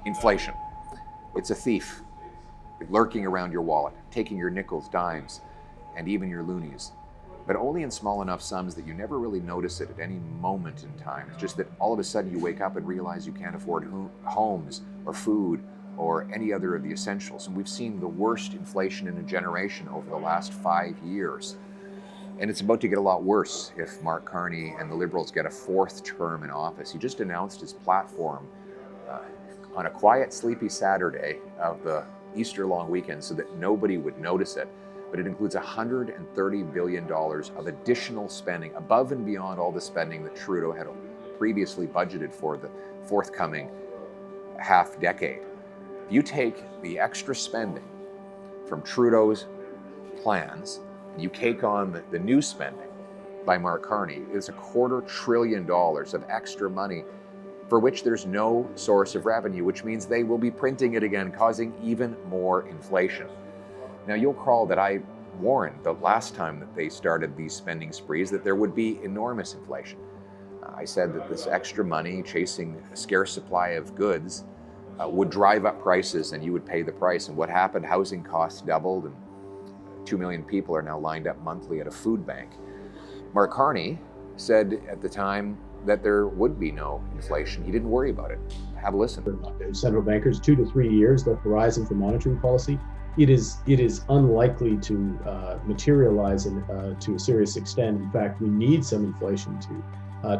Inflation. It's a thief lurking around your wallet, taking your nickels, dimes, and even your loonies, but only in small enough sums that you never really notice it at any moment in time. It's just that all of a sudden you wake up and realize you can't afford homes or food or any other of the essentials. And we've seen the worst inflation in a generation over the last 5 years. And it's about to get a lot worse if Mark Carney and the Liberals get a fourth term in office. He just announced his platform on a quiet, sleepy Saturday of the Easter long weekend so that nobody would notice it. But it includes $130 billion of additional spending above and beyond all the spending that Trudeau had previously budgeted for the forthcoming half decade. If you take the extra spending from Trudeau's plans, and you take on the new spending by Mark Carney, it's $250 billion of extra money for which there's no source of revenue, which means they will be printing it again, causing even more inflation. Now, you'll recall that I warned the last time that they started these spending sprees that there would be enormous inflation. I said that this extra money chasing a scarce supply of goods would drive up prices and you would pay the price. And what happened? Housing costs doubled and 2 million people are now lined up monthly at a food bank. Mark Carney said at the time that there would be no inflation. He didn't worry about it. Have a listen. Central bankers, 2 to 3 years, the horizon for monetary policy. It is unlikely to materialize to a serious extent. In fact, we need some inflation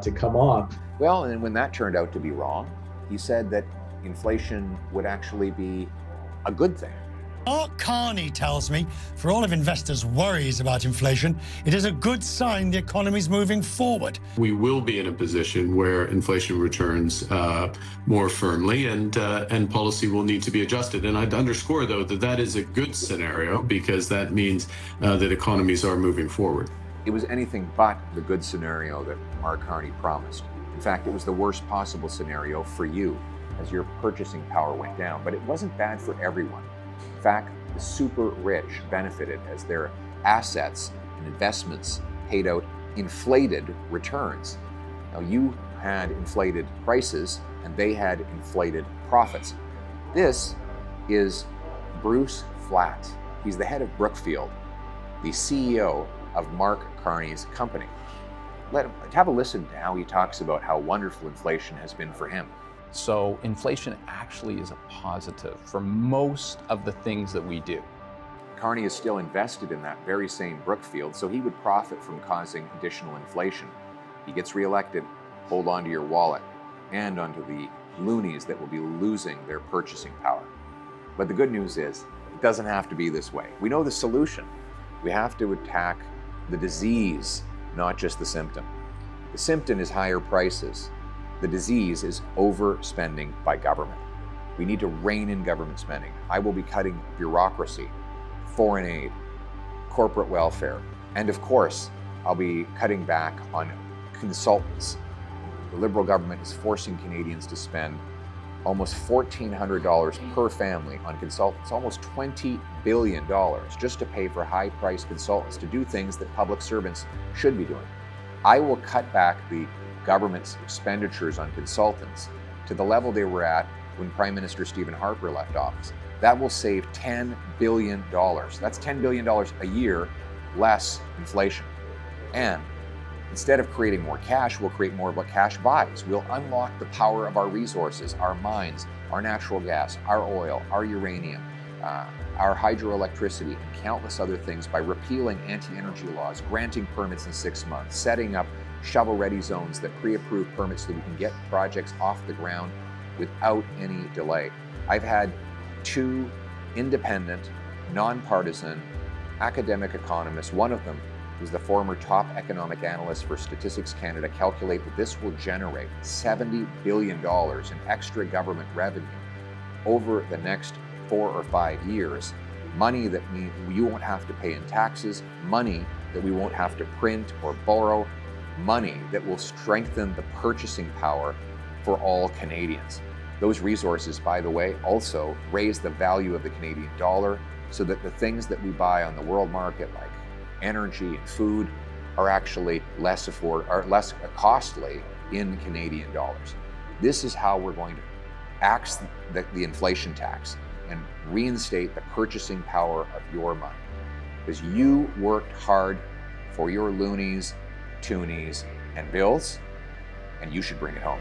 to come off. Well, and when that turned out to be wrong, he said that inflation would actually be a good thing. Mark Carney tells me, for all of investors' worries about inflation, it is a good sign the economy's moving forward. We will be in a position where inflation returns more firmly and policy will need to be adjusted. And I'd underscore, though, that is a good scenario because that means that economies are moving forward. It was anything but the good scenario that Mark Carney promised. In fact, it was the worst possible scenario for you as your purchasing power went down. But it wasn't bad for everyone. In fact, the super rich benefited as their assets and investments paid out inflated returns. Now, you had inflated prices and they had inflated profits. This is Bruce Flatt. He's the head of Brookfield, the CEO of Mark Carney's company. Have a listen to how he talks about how wonderful inflation has been for him. So inflation actually is a positive for most of the things that we do. Carney is still invested in that very same Brookfield, so he would profit from causing additional inflation. He gets reelected, hold on to your wallet and onto the loonies that will be losing their purchasing power. But the good news is, it doesn't have to be this way. We know the solution. We have to attack the disease, not just the symptom. The symptom is higher prices. The disease is overspending by government. We need to rein in government spending. I will be cutting bureaucracy, foreign aid, corporate welfare, and of course, I'll be cutting back on consultants. The Liberal government is forcing Canadians to spend almost $1,400 per family on consultants, almost $20 billion just to pay for high-priced consultants to do things that public servants should be doing. I will cut back the government's expenditures on consultants to the level they were at when Prime Minister Stephen Harper left office. That will save $10 billion. That's $10 billion a year less inflation. And instead of creating more cash, we'll create more of what cash buys. We'll unlock the power of our resources, our mines, our natural gas, our oil, our uranium, our hydroelectricity, and countless other things by repealing anti-energy laws, granting permits in 6 months, setting up shovel-ready zones that pre-approve permits so that we can get projects off the ground without any delay. I've had 2 independent, nonpartisan academic economists, one of them who's the former top economic analyst for Statistics Canada, calculate that this will generate $70 billion in extra government revenue over the next 4 or 5 years. Money that you won't have to pay in taxes, money that we won't have to print or borrow, money that will strengthen the purchasing power for all Canadians. Those resources, by the way, also raise the value of the Canadian dollar so that the things that we buy on the world market, like energy and food, are actually less costly in Canadian dollars. This is how we're going to axe the inflation tax and reinstate the purchasing power of your money. Because you worked hard for your loonies, toonies, and bills, and you should bring it home.